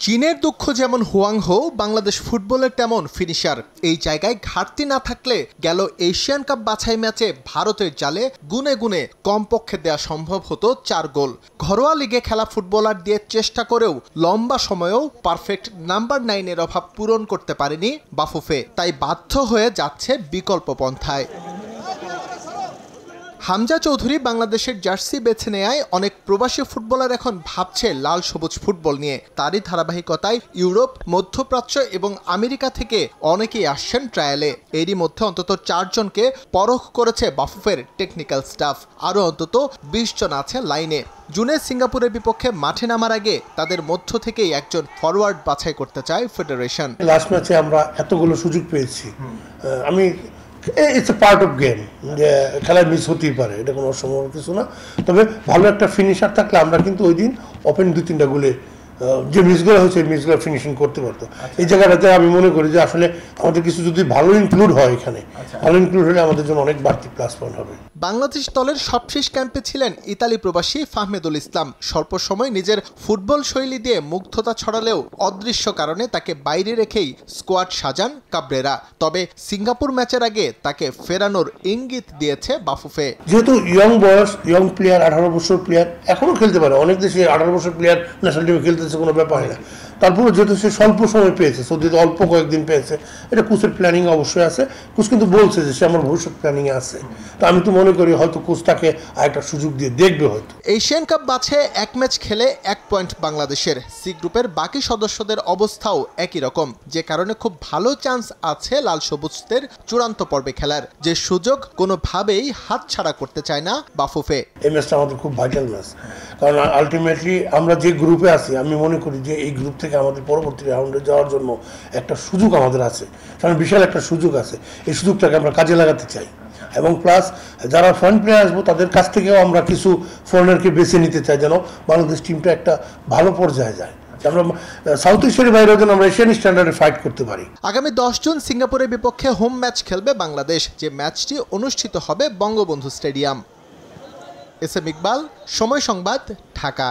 চীনের দুঃখ যেমন হুয়াংহো, বাংলাদেশ ফুটবলের তেমন ফিনিশার। এই জায়গায় ঘাটতি না থাকলে গেল এশিয়ান কাপ বাছাই ম্যাচে ভারতের জালে গুনে গুনে কমপক্ষে দেয়া সম্ভব হতো 4 গোল। ঘরোয়া লিগে খেলা ফুটবলার দিয়ে চেষ্টা করেও লম্বা সময়েও পারফেক্ট নাম্বার 9-এর অভাব পূরণ করতে পারেনি বাফুফে, তাই বাধ্য হয়ে যাচ্ছে বিকল্প পন্থায়। হামজা চৌধুরী বাংলাদেশের জার্সি বেছে নেয়ায় অনেক প্রবাসী ফুটবলার এখন ভাবছে লাল সবুজ ফুটবল নিয়ে। তারই ধারাবাহিকতায় ইউরোপ, মধ্যপ্রাচ্য এবং আমেরিকা থেকে অনেকেই আসছেন ট্রায়ালে। এরই মধ্যে অন্তত 4 জনকে পরখ করেছে বাফুফের টেকনিক্যাল স্টাফ। আরও অন্তত 20 জন আছে লাইনে। জুনে সিঙ্গাপুরের বিপক্ষে মাঠে নামার আগে তাদের মধ্য থেকেই একজন ফরওয়ার্ড বাছাই করতে চায় ফেডারেশন। লাস্ট ম্যাচে আমরা এতগুলো সুযোগ পেয়েছি, it's a part of game, যে খেলায় মিস হতেই পারে, এটা কোনো অসম্ভব কিছু না। তবে ভালো একটা ফিনিশার থাকলে আমরা কিন্তু ওই দিন ওপেন 2-3টা গোলে যে মিসগুলো হয়েছে মিসগুলো ফিনিশিং করতে পারতো। এই জায়গাটাতে আমি মনে করি যে আসলে আমাদের কিছু যদি ভালো ইনক্লুড হয়, এখানে ভালো ইনক্লুড হলে আমাদের জন্য অনেক বাড়তি প্লাস পয়েন্ট হবে। বাংলাদেশ দলের সবশেষ ক্যাম্পে ছিলেন ইতালি প্রবাসী ফাহমেদুল ইসলাম। স্বল্প সময় নিজের ফুটবল শৈলী দিয়ে মুগ্ধতা ছড়ালেও অদৃশ্য কারণে তাকে বাইরে রেখেই স্কোয়াড সাজান কাবরেরা। তবে সিঙ্গাপুর ম্যাচের আগে তাকে ফেরানোর ইঙ্গিত দিয়েছে বাফুফে। যেহেতু ইয়ং বয়স, ইয়ং প্লেয়ার, 18 বছর প্লেয়ার এখনো খেলতে পারে। অনেক দেশে 18 বছর প্লেয়ার ন্যাশনাল টিমে খেলতেছে, কোনো ব্যাপার না। তারপরে যেহেতু সে স্বল্প সময় পেয়েছে, সৌদিতে অল্প কয়েকদিন পেয়েছে, এটা কোচের প্ল্যানিং অবশ্যই আছে। কোচ কিন্তু বলছে যে সে আমার ভবিষ্যৎ প্ল্যানিংয়ে আছে। তো আমি তো মনে করি হয়তো কোচ তাকে আরেকটা সুযোগ দিয়ে দেখবে হয়তো। এশিয়ান কাপ বাছে 1 ম্যাচ খেলে 1 পয়েন্ট বাংলাদেশের। সি গ্রুপের বাকি সদস্যদের অবস্থাও একই রকম, যে কারণে খুব ভালো চান্স আছে লাল সবুজদের চূড়ান্ত পর্বে খেলার, যে সুযোগ কোনোভাবেই হাতছাড়া করতে চায় না বাফুফে। এই ম্যাচটা আমাদের খুব ভাইটাল ম্যাচ, কারণ আলটিমেটলি আমরা যে গ্রুপে আছি, আমি মনে করি যে এই গ্রুপ থেকে আমাদের পরবর্তী রাউন্ডে যাওয়ার জন্য একটা সুযোগ আমাদের আছে, কারণ বিশাল একটা সুযোগ আছে। এই সুযোগটাকে আমরা কাজে লাগাতে চাই, এবং প্লাস যারা ফরেন প্লেয়ার আসবো তাদের কাছ থেকেও আমরা কিছু ফরেনারকে বেছে নিতে চাই, যেন বাংলাদেশ টিমটা একটা ভালো পর্যায়ে যায়। আমরা সাউথ এশিয়ার বাইরেও যেন আমরা এশিয়ান স্ট্যান্ডার্ডে ফাইট করতে পারি। আগামী 10 জুন সিঙ্গাপুরের বিপক্ষে হোম ম্যাচ খেলবে বাংলাদেশ, যে ম্যাচটি অনুষ্ঠিত হবে Bangabandhu stadium. S M Iqbal, Somoy Sangbad, Dhaka.